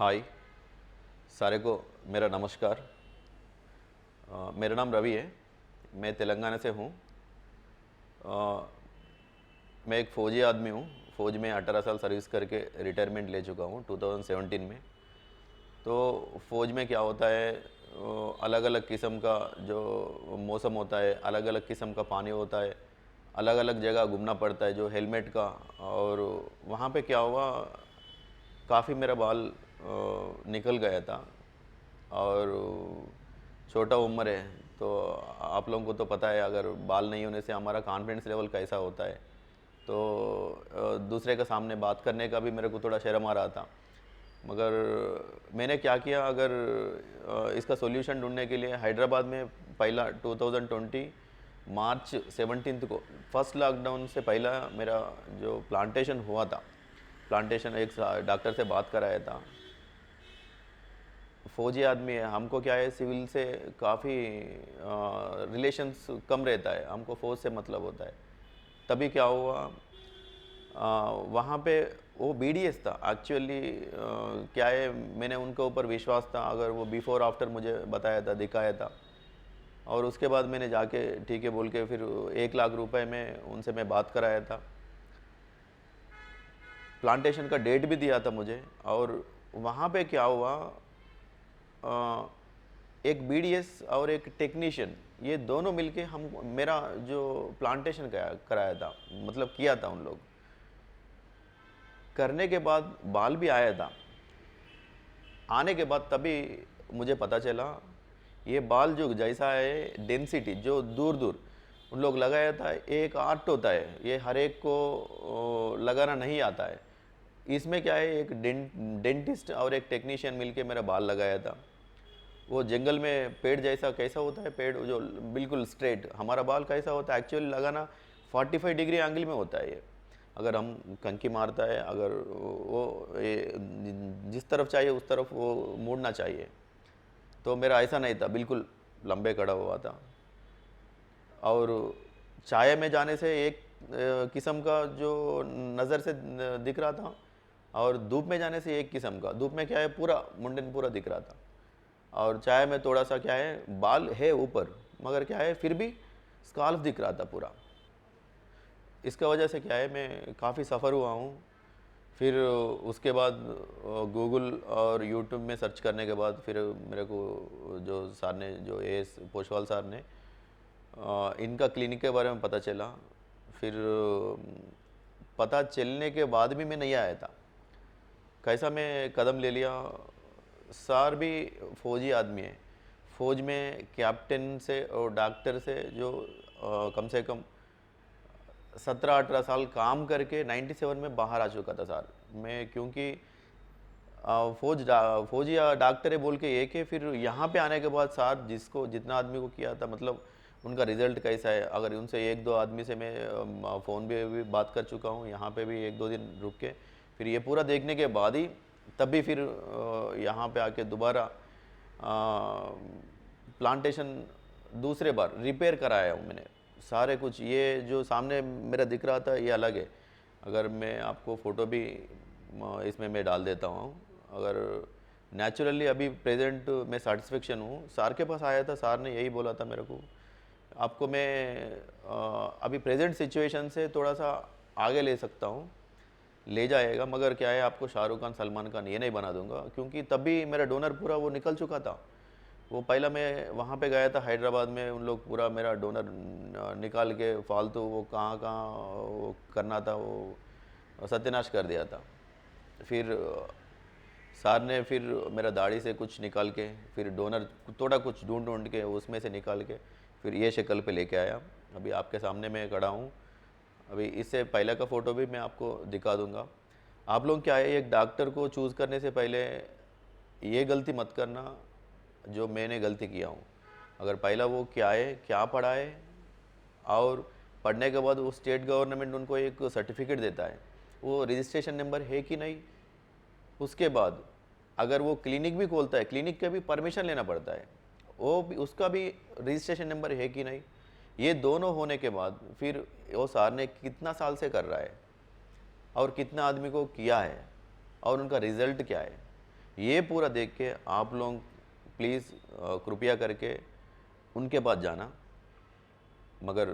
हाय सारे को मेरा नमस्कार। मेरा नाम रवि है। मैं तेलंगाना से हूँ। अ, मैं एक फ़ौजी आदमी हूँ। फ़ौज में 18 साल सर्विस करके रिटायरमेंट ले चुका हूँ 2017 में। तो फ़ौज में क्या होता है, अलग अलग किस्म का जो मौसम होता है, अलग अलग किस्म का पानी होता है, अलग अलग जगह घूमना पड़ता है जो हेलमेट का। और वहाँ पे क्या हुआ, काफ़ी मेरा बाल निकल गया था। और छोटा उम्र है तो आप लोगों को तो पता है, अगर बाल नहीं होने से हमारा कॉन्फिडेंस लेवल कैसा होता है। तो दूसरे के सामने बात करने का भी मेरे को थोड़ा शर्म आ रहा था। मगर मैंने क्या किया, अगर इसका सॉल्यूशन ढूंढने के लिए हैदराबाद में पहला 2020 मार्च 17 को फर्स्ट लॉकडाउन से पहला मेरा जो प्लांटेशन हुआ था, प्लांटेशन एक डॉक्टर से बात कराया था। फौजी आदमी है, हमको क्या है सिविल से काफ़ी रिलेशंस कम रहता है, हमको फौज से मतलब होता है। तभी क्या हुआ, वहाँ पे वो बीडीएस था एक्चुअली। क्या है, मैंने उनके ऊपर विश्वास था, अगर वो बिफोर आफ्टर मुझे बताया था, दिखाया था। और उसके बाद मैंने जाके ठीक है बोल के फिर 1 लाख रुपए में उनसे मैं बात कराया था। प्लांटेशन का डेट भी दिया था मुझे। और वहाँ पे क्या हुआ, अ, एक बीडीएस और एक टेक्नीशियन, ये दोनों मिलके हम मेरा जो प्लांटेशन कराया था, मतलब किया था उन लोग। करने के बाद बाल भी आया था। आने के बाद तभी मुझे पता चला, ये बाल जो जैसा है डेंसिटी जो दूर दूर उन लोग लगाया था, एक आर्ट होता है, ये हर एक को लगाना नहीं आता है। इसमें क्या है, एक डेंटिस्ट और एक टेक्नीशियन मिलके मेरा बाल लगाया था। वो जंगल में पेड़ जैसा कैसा होता है, पेड़ जो बिल्कुल स्ट्रेट, हमारा बाल कैसा होता है एक्चुअली लगाना 45 डिग्री एंगल में होता है ये। अगर हम कंकी मारता है, अगर वो जिस तरफ चाहिए उस तरफ वो मुड़ना चाहिए। तो मेरा ऐसा नहीं था, बिल्कुल लंबे खड़ा हुआ था। और छाया में जाने से एक किस्म का जो नज़र से दिख रहा था, और धूप में जाने से एक किस्म का, धूप में क्या है पूरा मुंडन पूरा दिख रहा था। और चाय में थोड़ा सा क्या है, बाल है ऊपर, मगर क्या है फिर भी स्काल्फ दिख रहा था पूरा। इसका वजह से क्या है, मैं काफ़ी सफ़र हुआ हूँ। फिर उसके बाद गूगल और यूट्यूब में सर्च करने के बाद फिर मेरे को जो सर ने, जो एस पोशवाल सर ने, इनका क्लिनिक के बारे में पता चला। फिर पता चलने के बाद भी मैं नहीं आया था। कैसा मैं कदम ले लिया, सर भी फौजी आदमी है, फौज में कैप्टन से और डॉक्टर से जो कम से कम 17-18 साल काम करके 97 में बाहर आ चुका था सर। मैं क्योंकि फौज या डॉक्टर है बोल के एक है, फिर यहाँ पे आने के बाद सर जिसको जितना आदमी को किया था, मतलब उनका रिजल्ट कैसा है, अगर उनसे 1-2 आदमी से मैं फ़ोन पे भी बात कर चुका हूँ, यहाँ पे भी 1-2 दिन रुक के फिर ये पूरा देखने के बाद ही तब भी फिर यहाँ पे आके दोबारा प्लांटेशन दूसरे बार रिपेयर कराया हूँ मैंने सारे कुछ। ये जो सामने मेरा दिख रहा था ये अलग है। अगर मैं आपको फ़ोटो भी इसमें मैं डाल देता हूँ। अगर नेचुरली अभी प्रेजेंट मैं सेटिस्फेक्शन हूँ। सर के पास आया था, सर ने यही बोला था मेरे को, आपको मैं अभी प्रेजेंट सिचुएशन से थोड़ा सा आगे ले सकता हूँ, ले जाएगा, मगर क्या है आपको शाहरुख खान सलमान खान ये नहीं बना दूंगा, क्योंकि तभी मेरा डोनर पूरा वो निकल चुका था। वो पहला मैं वहाँ पे गया था हैदराबाद में, उन लोग पूरा मेरा डोनर निकाल के फालतू वो कहाँ कहाँ वो करना था वो सत्यानाश कर दिया था। फिर सर ने फिर मेरा दाढ़ी से कुछ निकाल के, फिर डोनर थोड़ा कुछ ढूंढ ढूंढ के उसमें से निकाल के फिर ये शक्ल पे लेके आया। अभी आपके सामने मैं खड़ा हूँ। अभी इससे पहले का फ़ोटो भी मैं आपको दिखा दूंगा। आप लोग क्या है, एक डॉक्टर को चूज़ करने से पहले ये गलती मत करना जो मैंने गलती किया हूँ। अगर पहला वो क्या है, क्या पढ़ा है, और पढ़ने के बाद वो स्टेट गवर्नमेंट उनको एक सर्टिफिकेट देता है, वो रजिस्ट्रेशन नंबर है कि नहीं। उसके बाद अगर वो क्लिनिक भी खोलता है, क्लिनिक का भी परमिशन लेना पड़ता है, वो भी उसका भी रजिस्ट्रेशन नंबर है कि नहीं। ये दोनों होने के बाद फिर वो सर ने कितना साल से कर रहा है और कितना आदमी को किया है और उनका रिजल्ट क्या है, ये पूरा देख के आप लोग प्लीज़ कृपया करके उनके पास जाना, मगर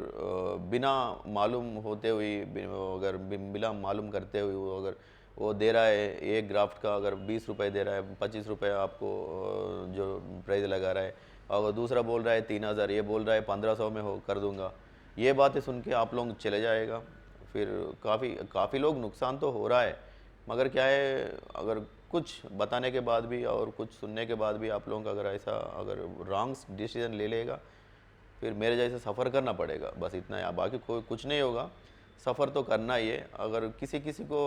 बिना मालूम होते हुए अगर बिना मालूम करते हुए अगर वो दे रहा है एक ग्राफ्ट का अगर 20 रुपए दे रहा है, 25 रुपए आपको जो प्राइस लगा रहा है, और दूसरा बोल रहा है 3,000, ये बोल रहा है 1500 में हो कर दूंगा, ये बातें सुन के आप लोग चले जाएगा। फिर काफ़ी लोग नुकसान तो हो रहा है, मगर क्या है, अगर कुछ बताने के बाद भी और कुछ सुनने के बाद भी आप लोगों का अगर ऐसा अगर रॉन्ग डिसीजन ले लेगा, फिर मेरे जैसे सफ़र करना पड़ेगा, बस इतना है, बाकी कोई कुछ नहीं होगा। सफ़र तो करना ही है। अगर किसी किसी को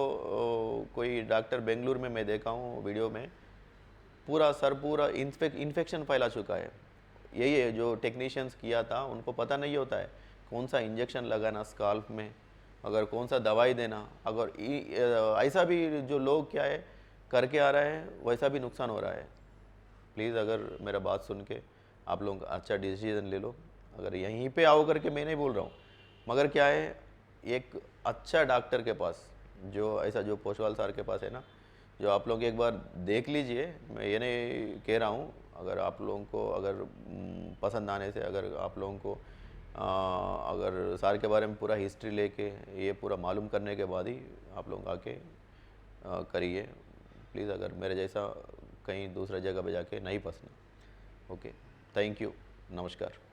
कोई डॉक्टर बेंगलुरु में मैं देखा हूँ वीडियो में, पूरा सर पूरा इन्फेक्शन फैला चुका है। यही है जो टेक्नीशियंस किया था, उनको पता नहीं होता है कौन सा इंजेक्शन लगाना स्काल्प में, अगर कौन सा दवाई देना, अगर ऐसा भी जो लोग क्या है करके आ रहा है, वैसा भी नुकसान हो रहा है। प्लीज़ अगर मेरा बात सुन के आप लोग अच्छा डिसीजन ले लो। अगर यहीं पे आओ करके मैं नहीं बोल रहा हूँ, मगर क्या है, एक अच्छा डॉक्टर के पास, जो ऐसा जो पोशवाल सर के पास है ना, जो आप लोग एक बार देख लीजिए। मैं ये नहीं कह रहा हूँ, अगर आप लोगों को अगर पसंद आने से, अगर आप लोगों को अगर सर के बारे में पूरा हिस्ट्री लेके ये पूरा मालूम करने के बाद ही आप लोग आके करिए। प्लीज़ अगर मेरे जैसा कहीं दूसरा जगह पे जाके नहीं फंसना। ओके, थैंक यू, नमस्कार।